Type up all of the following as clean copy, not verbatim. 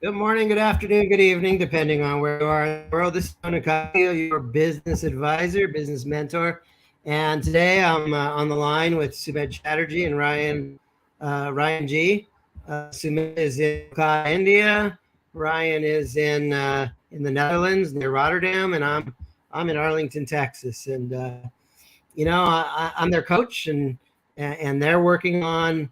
Good morning, good afternoon, good evening, depending on where you are in the world. This is Tony Castillo, your business advisor, business mentor. And today I'm on the line with Sumit Chatterjee and Ryan G. Sumit is in Kolkata, India. Ryan is in the Netherlands near Rotterdam, and I'm in Arlington, Texas. And I'm their coach, and they're working on.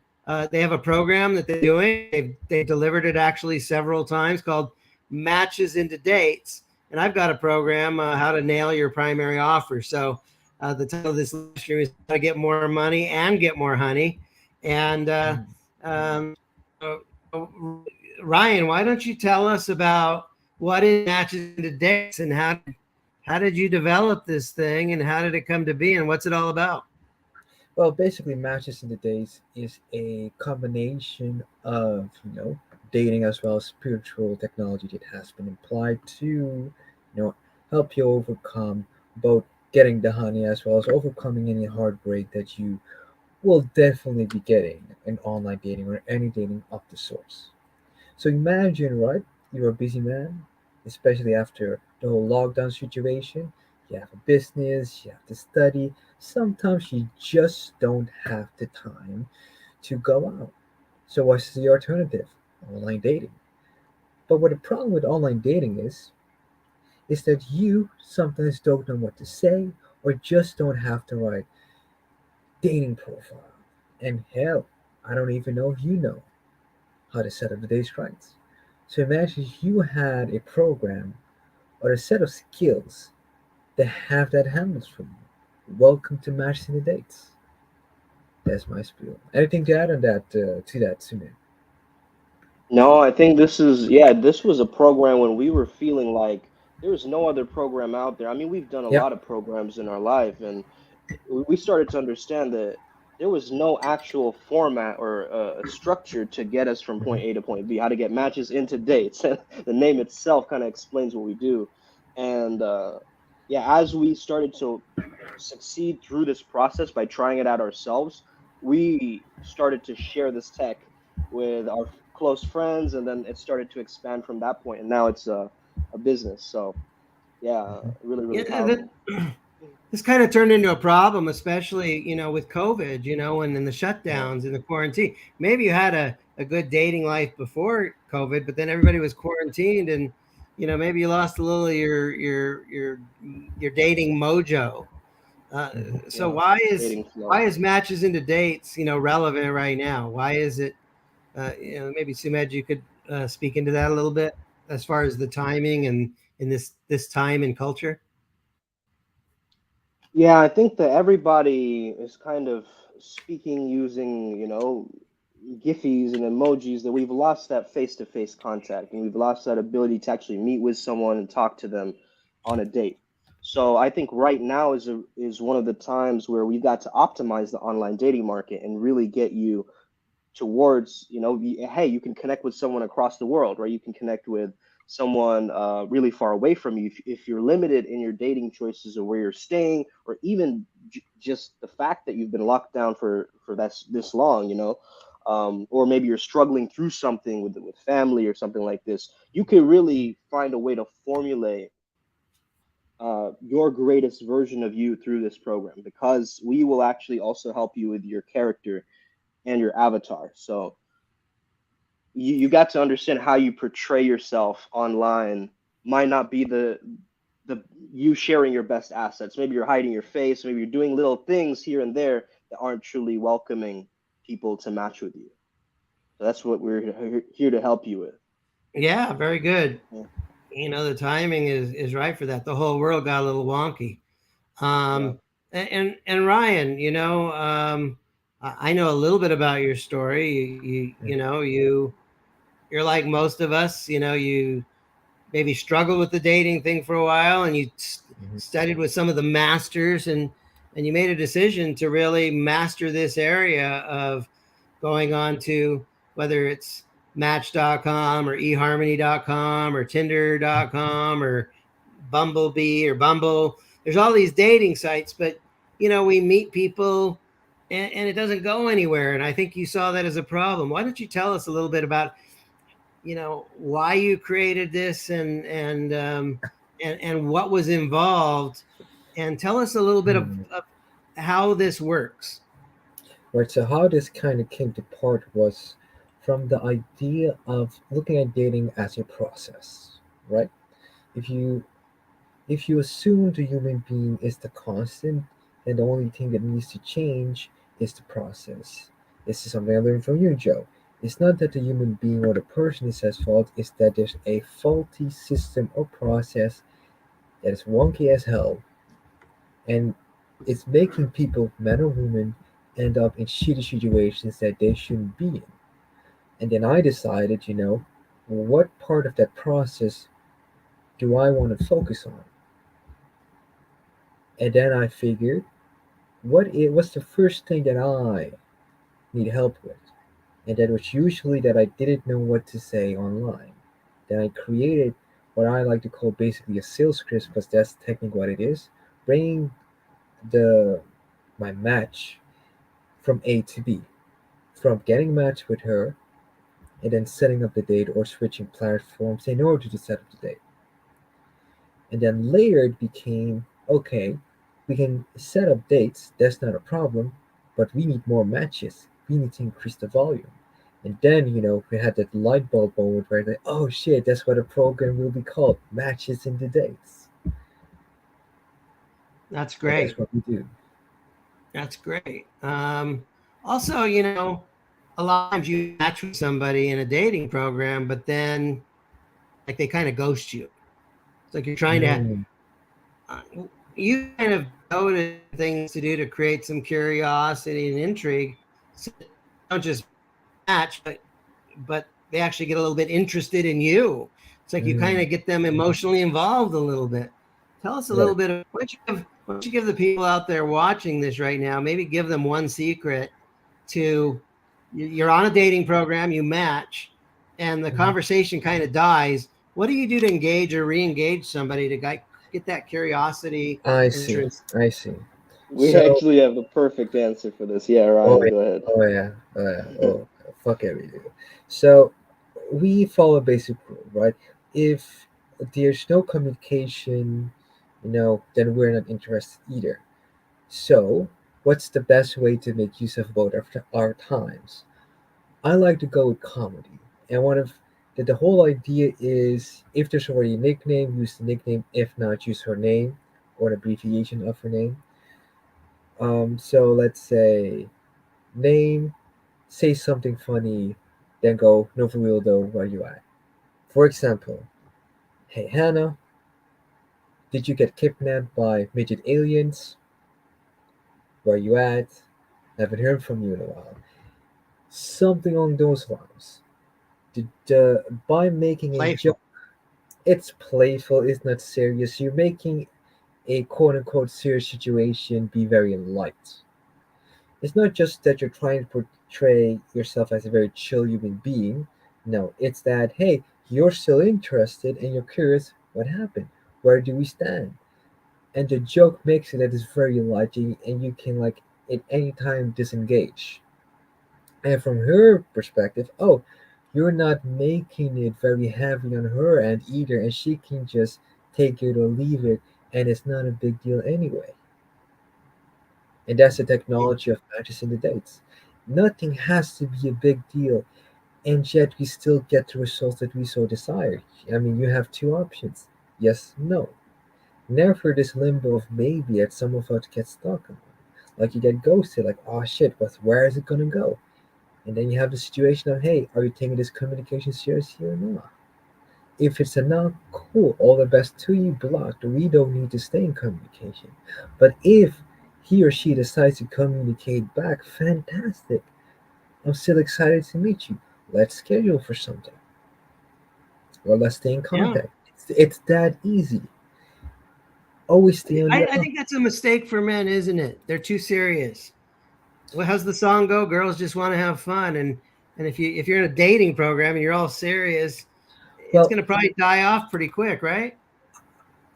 They have a program that they're doing. They've delivered it actually several times called Matches into Dates, and I've got a program how to nail your primary offer. So the title of this live stream is how to get more money and get more honey. And Mhm. um, so, Ryan, why don't you tell us about what is Matches into Dates and how did you develop this thing and how did it come to be and what's it all about? Well, basically, Matches in the Days is a combination of, dating as well as spiritual technology that has been applied to, help you overcome both getting the honey as well as overcoming any heartbreak that you will definitely be getting in online dating or any dating of the source. So imagine, right? You're a busy man, especially after the whole lockdown situation. You have a business, you have to study. Sometimes you just don't have the time to go out. So what's the alternative? Online dating. But what the problem with online dating is that you sometimes don't know what to say or just don't have the right dating profile. And hell, I don't even know if you know how to set up the dating rights. So imagine you had a program or a set of skills that have that handles for you. Welcome to Matching the Dates. That's my spiel. Anything to add on that to that, Sumit? No, I think this was a program when we were feeling like there was no other program out there. I mean, we've done a Yep. lot of programs in our life, and we started to understand that there was no actual format or a structure to get us from point A to point B, how to get matches into dates. The name itself kind of explains what we do. And yeah, as we started to succeed through this process by trying it out ourselves, we started to share this tech with our close friends, and then it started to expand from that point, and now it's a business. So yeah, Mhm. really, really Yeah, powerful. this kind of turned into a problem, especially with COVID, and in the Yeah. shutdowns and the quarantine. Maybe you had a good dating life before COVID, but then everybody was quarantined, and maybe you lost a little of your dating mojo. Hmm. So Yeah, dating why flow. is matches into dates relevant right now? Why is it? Maybe Sumed, you could speak into that a little bit as far as the timing and in this time and culture. Yeah, I think that everybody is kind of speaking using, Giphies and emojis, that we've lost that face-to-face contact, and we've lost that ability to actually meet with someone and talk to them on a date. So I think right now is one of the times where we've got to optimize the online dating market and really get you towards, hey, you can connect with someone across the world, right? You can connect with someone really far away from you if you're limited in your dating choices or where you're staying, or even just the fact that you've been locked down for this long, or maybe you're struggling through something with family or something like this. You can really find a way to formulate your greatest version of you through this program, because we will actually also help you with your character and your avatar. So you got to understand how you portray yourself online might not be the you sharing your best assets. Maybe you're hiding your face, maybe you're doing little things here and there that aren't truly welcoming people to match with you. So that's what we're here to help you with. Yeah, very good. Yeah, The timing is right for that. The whole world got a little wonky. yeah. Um, and Ryan, I know a little bit about your story. You're like most of us. You maybe struggled with the dating thing for a while, and you Hmm. studied with some of the masters, and you made a decision to really master this area of going on to whether it's Match.com or eHarmony.com or Tinder.com or Bumblebee or Bumble. There's all these dating sites, but we meet people and it doesn't go anywhere. And I think you saw that as a problem. Why don't you tell us a little bit about why you created this and what was involved, and tell us a little bit of how this works. Right. So how this kind of came to part was from the idea of looking at dating as a process, right? If you if you assume the human being is the constant and the only thing that needs to change is the process. This is something I learned from you, Joe. It's not that the human being or the person is at fault, it's that there's a faulty system or process that is wonky as hell, and it's making people, men or women, end up in shitty situations that they shouldn't be in. And then I decided, what part of that process do I want to focus on? And then I figured, what's the first thing that I need help with? And that was usually that I didn't know what to say online. Then I created what I like to call basically a sales script, because that's technically what it is, bringing the my match from A to B, from getting matched with her and then setting up the date or switching platforms in order to set up the date. And then later it became okay, we can set up dates, that's not a problem, but we need more matches. We need to increase the volume. And then, we had that light bulb moment where like, oh shit, that's what a program will be called, matches in the dates. That's And great. that's what we do. That's great. Also, a lot of times you match with somebody in a dating program, but then like they kind of ghost you. It's like you're trying to, Mm, uh, you kind of go to things to do to create some curiosity and intrigue. So don't just match, but they actually get a little bit interested in you. It's like you kind mm, of get them emotionally involved a little bit. Tell us a right. little bit of why don't you give the people out there watching this right now, maybe give them one secret to you're on a dating program, you match, and the Mhm. conversation kind of dies. What do you do to engage or re-engage somebody to get that curiosity I and see. interest? I see. We So, actually have the perfect answer for this. Yeah, oh Ryan, yeah, go ahead. oh yeah, oh yeah, oh fuck yeah, we do. So we follow a basic rule, right? If there's no communication, then we're not interested either. So, what's the best way to make use of both our times? I like to go with comedy, and one of the whole idea is if there's already a nickname, use the nickname. If not, use her name or an abbreviation of her name. So let's say name, say something funny, then go, no for real though, where you at? For example, hey Hannah, did you get kidnapped by midget aliens? Where you at? Haven't heard from you in a while. Something along those lines. By making a Playful. joke, it's playful, it's not serious. You're making a quote unquote serious situation be very light. It's not just that you're trying to portray yourself as a very chill human being. No, it's that, hey, you're still interested and you're curious what happened. Where do we stand? And the joke makes it that it's very light and you can, like, at any time disengage. And from her perspective, oh, you're not making it very heavy on her end either, and she can just take it or leave it, and it's not a big deal anyway. And that's the technology of matches in the dates. Nothing has to be a big deal, and yet we still get the results that we so desire. I mean, you have two options: yes, no. Never this limbo of maybe that some of us get stuck on. Like you get ghosted, like, oh shit, where is it gonna go? And then you have the situation of, hey, are you taking this communication seriously or not? If it's a no, cool, all the best to you, blocked. We don't need to stay in communication. But if he or she decides to communicate back, fantastic. I'm still excited to meet you. Let's schedule for something. Or let's stay in Yeah. contact. It's that easy. Always stay on the I up. think that's a mistake for men, isn't it? They're too serious. Well, how's the song go? Girls just want to have fun, and if you're in a dating program and you're all serious, it's Well, going to probably die off pretty quick, right?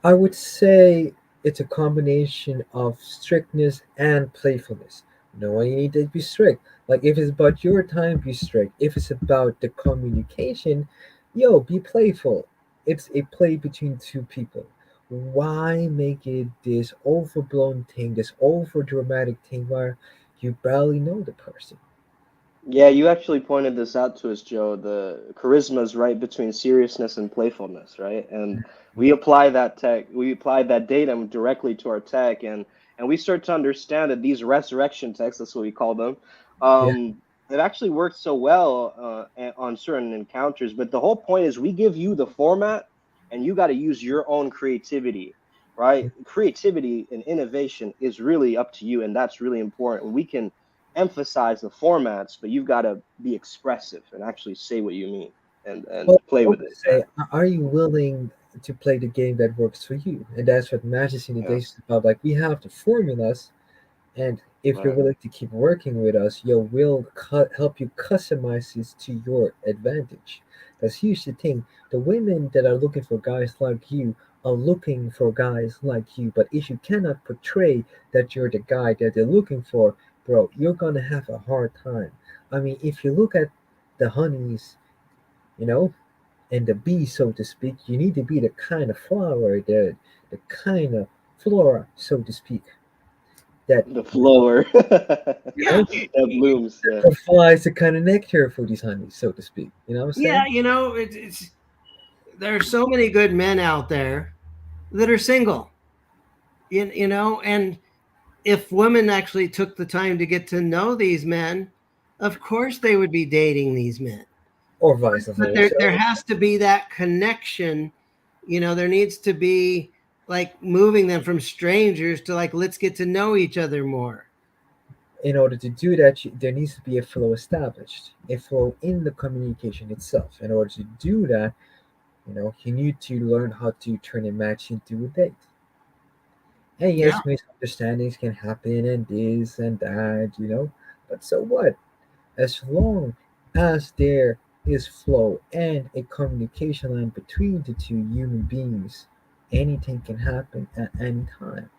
I would say it's a combination of strictness and playfulness. No, you need to be strict. Like if it's about your time, be strict. If it's about the communication, Yo, be playful. It's a play between two people. Why make it this overblown thing, this over dramatic thing where you barely know the person? Yeah, you actually pointed this out to us, Joe. The charisma is right between seriousness and playfulness, right? And we apply that data directly to our tech, and we start to understand that these resurrection techs, that's what we call them, Yeah, it actually works so well on certain encounters. But the whole point is we give you the format, and you got to use your own creativity, right? Creativity and innovation is really up to you, and that's really important. We can emphasize the formats, but you've got to be expressive and actually say what you mean and well, play I with would it. say, are you willing to play the game that works for you? And that's what Matches in the Days Yes, is about. Like, we have the formulas, and if you're right. willing to keep working with us, we'll help you customize this to your advantage. Because here's the thing, the women that are looking for guys like you are looking for guys like you. But if you cannot portray that you're the guy that they're looking for, bro, you're gonna have a hard time. I mean, if you look at the honeys, you know, and the bee, so to speak, you need to be the kind of flower, the kind of flora, so to speak, that The flower you know that blooms. Yeah. provides the kind of nectar for these honeys, so to speak. You know what I'm Yeah, saying? it's there are so many good men out there that are single. And if women actually took the time to get to know these men, of course they would be dating these men. Or vice But there versa. has to be that connection. There needs to be like moving them from strangers to like let's get to know each other more. In order to do that, there needs to be a flow established, a flow in the communication itself. In order to do that, you need to learn how to turn a match into a date. And Yeah. yes, misunderstandings can happen and this and that, but so what? As long as there is flow and a communication line between the two human beings, anything can happen at any time.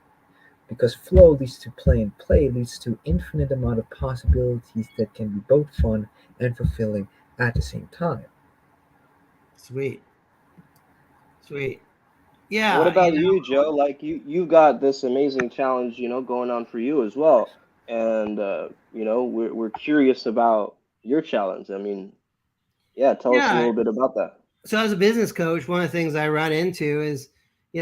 Because flow leads to play, and play leads to infinite amount of possibilities that can be both fun and fulfilling at the same time. Sweet. Sweet. And what Yeah, about you, Joe? Like you've got this amazing challenge, going on for you as well. And we're curious about your challenge. I mean, yeah, tell us a yeah. little bit about that. So as a business coach, one of the things I run into is,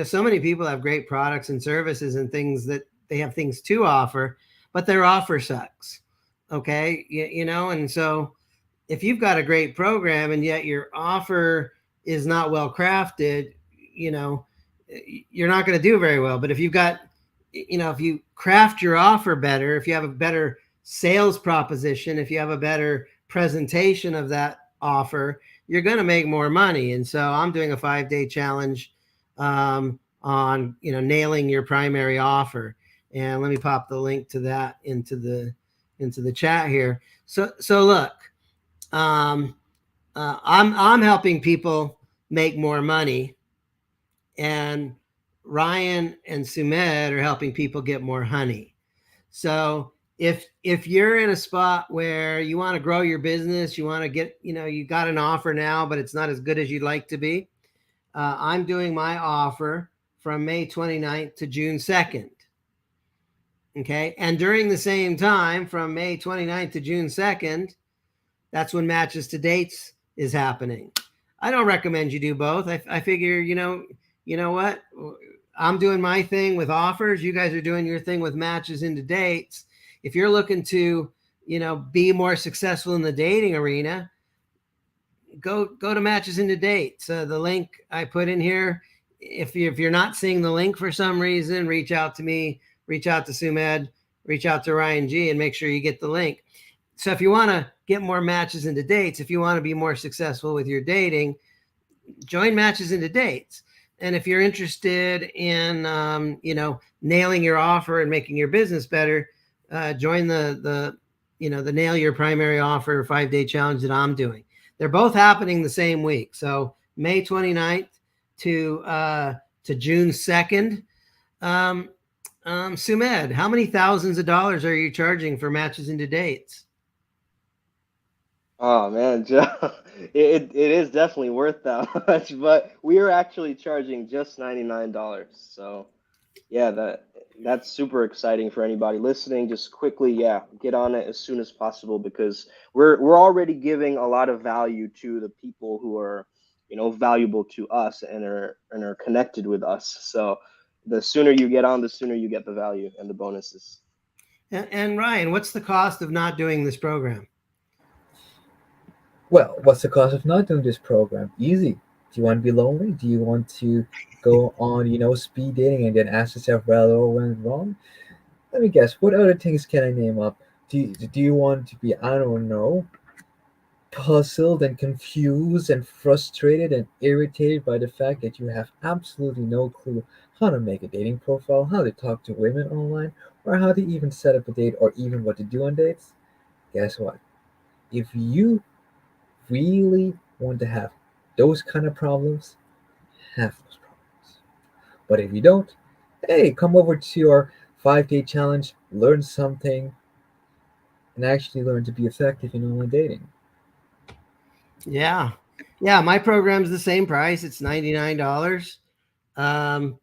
so many people have great products and services and things that they have things to offer, but their offer sucks. Okay. And so if you've got a great program and yet your offer is not well crafted, you know, you're not going to do very well. But if you've got, if you craft your offer better, if you have a better sales proposition, if you have a better presentation of that offer, you're going to make more money. And so I'm doing a 5-day challenge on, nailing your primary offer. And let me pop the link to that into the chat here. So look, I'm helping people make more money, and Ryan and Sumed are helping people get more honey. So if you're in a spot where you want to grow your business, you want to get, you got an offer now, but it's not as good as you'd like to be. I'm doing my offer from May 29th to June 2nd. Okay. And during the same time, from May 29th to June 2nd, that's when Matches to Dates is happening. I don't recommend you do both. I figure, you know what? I'm doing my thing with offers. You guys are doing your thing with Matches into Dates. If you're looking to, be more successful in the dating arena, go to Matches into Dates. The link I put in here. If you're not seeing the link for some reason, reach out to me, reach out to Sumed, reach out to Ryan G, and make sure you get the link. So if you want to get more matches into dates, if you want to be more successful with your dating, join Matches into Dates. And if you're interested in, nailing your offer and making your business better, join the Nail Your Primary Offer 5-day challenge that I'm doing. They're both happening the same week. So May 29th to June 2nd. Sumed, how many thousands of dollars are you charging for Matches into Dates? Oh man, Joe. it is definitely worth that much, but we are actually charging just $99. So yeah, that's super exciting for anybody listening. Just quickly, yeah, get on it as soon as possible because we're already giving a lot of value to the people who are, valuable to us and are connected with us. So the sooner you get on, the sooner you get the value and the bonuses. And Ryan, what's the cost of not doing this program? Well, what's the cost of not doing this program? Easy. Do you want to be lonely? Do you want to go on, speed dating and then ask yourself, well, what went wrong? Let me guess. What other things can I name up? Do you want to be, I don't know, puzzled and confused and frustrated and irritated by the fact that you have absolutely no clue how to make a dating profile, how to talk to women online, or how to even set up a date or even what to do on dates? Guess what? If you really want to have those kind of problems, have those problems. But if you don't, hey, come over to our 5-day challenge, learn something, and actually learn to be effective in online dating. Yeah. Yeah. My program's the same price. It's $99.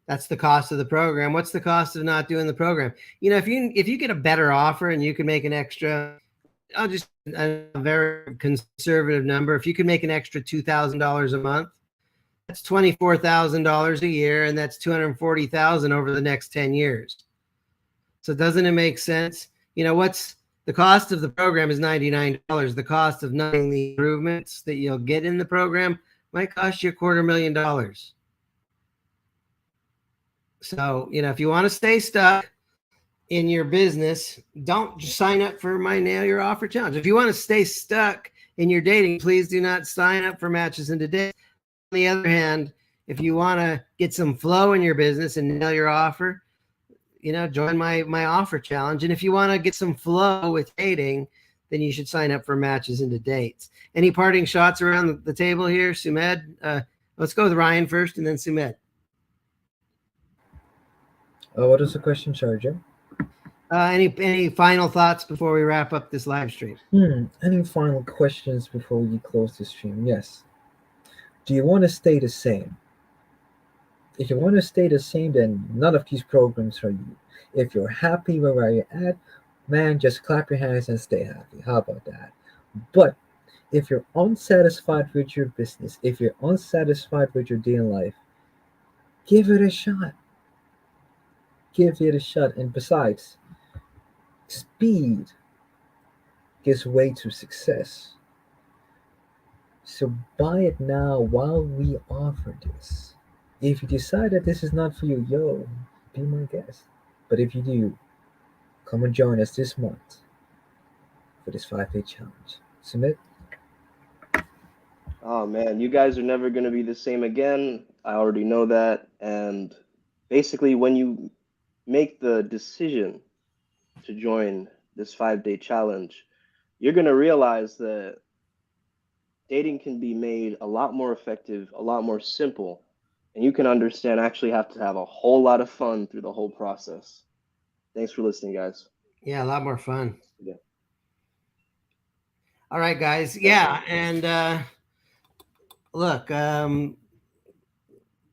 That's the cost of the program. What's the cost of not doing the program? If you get a better offer and you can make an extra, I'll just a very conservative number. If you can make an extra $2,000 a month, that's $24,000 a year, and that's $240,000 over the next 10 years. So doesn't it make sense? What's the cost of the program is $99. The cost of knowing the improvements that you'll get in the program might cost you $250,000. So, if you want to stay stuck in your business, don't just sign up for my Nail Your Offer Challenge. If you want to stay stuck in your dating, please do not sign up for Matches in Today. On the other hand, if you want to get some flow in your business and nail your offer, join my offer challenge. And if you want to get some flow with dating, then you should sign up for Matches into Dates. Any parting shots around the table here, Sumed? Let's go with Ryan first and then Sumed. What is the question, Sergio? Any final thoughts before we wrap up this live stream? Any final questions before we close the stream? Yes. Do you want to stay the same? If you want to stay the same, then none of these programs are you. If you're happy where you're at, man, just clap your hands and stay happy. How about that? But if you're unsatisfied with your business, if you're unsatisfied with your daily life, give it a shot. Give it a shot. And besides, speed gives way to success. So buy it now while we offer this. If you decide that this is not for you, be my guest. But if you do, come and join us this month for this 5-day challenge. Submit. Oh man, you guys are never going to be the same again. I already know that. And basically, when you make the decision to join this 5-day challenge, you're going to realize that dating can be made a lot more effective, a lot more simple, and you can understand actually have to have a whole lot of fun through the whole process. Thanks for listening, guys. Yeah, a lot more fun. Yeah. All right, guys. Yeah, and look,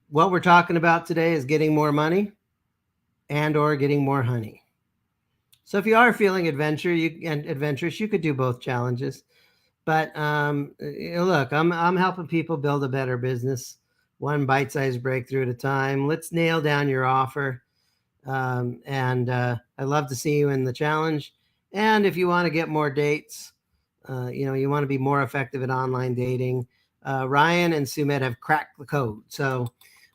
what we're talking about today is getting more money and or getting more honey. So if you are feeling adventurous, you could do both challenges. But look, I'm helping people build a better business, one bite-sized breakthrough at a time. Let's nail down your offer. And I'd love to see you in the challenge. And if you want to get more dates, you want to be more effective at online dating, Ryan and Sumed have cracked the code. So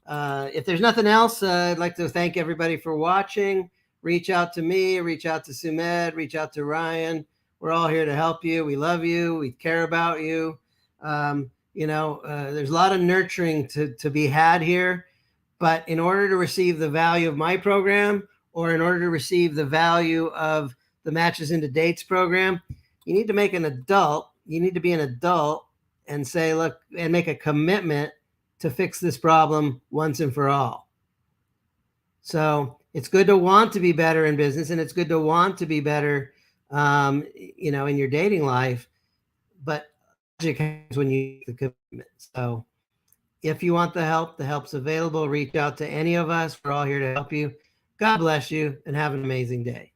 if there's nothing else, I'd like to thank everybody for watching. Reach out to me, reach out to Sumed, reach out to Ryan. We're all here to help you. We love you. We care about you. There's a lot of nurturing to be had here. But in order to receive the value of my program, or in order to receive the value of the Matches into Dates program, you need to make an adult. You need to be an adult and say, look, and make a commitment to fix this problem once and for all. So it's good to want to be better in business, and it's good to want to be better, in your dating life. But magic happens when you make the commitment. So if you want the help's available. Reach out to any of us. We're all here to help you. God bless you and have an amazing day.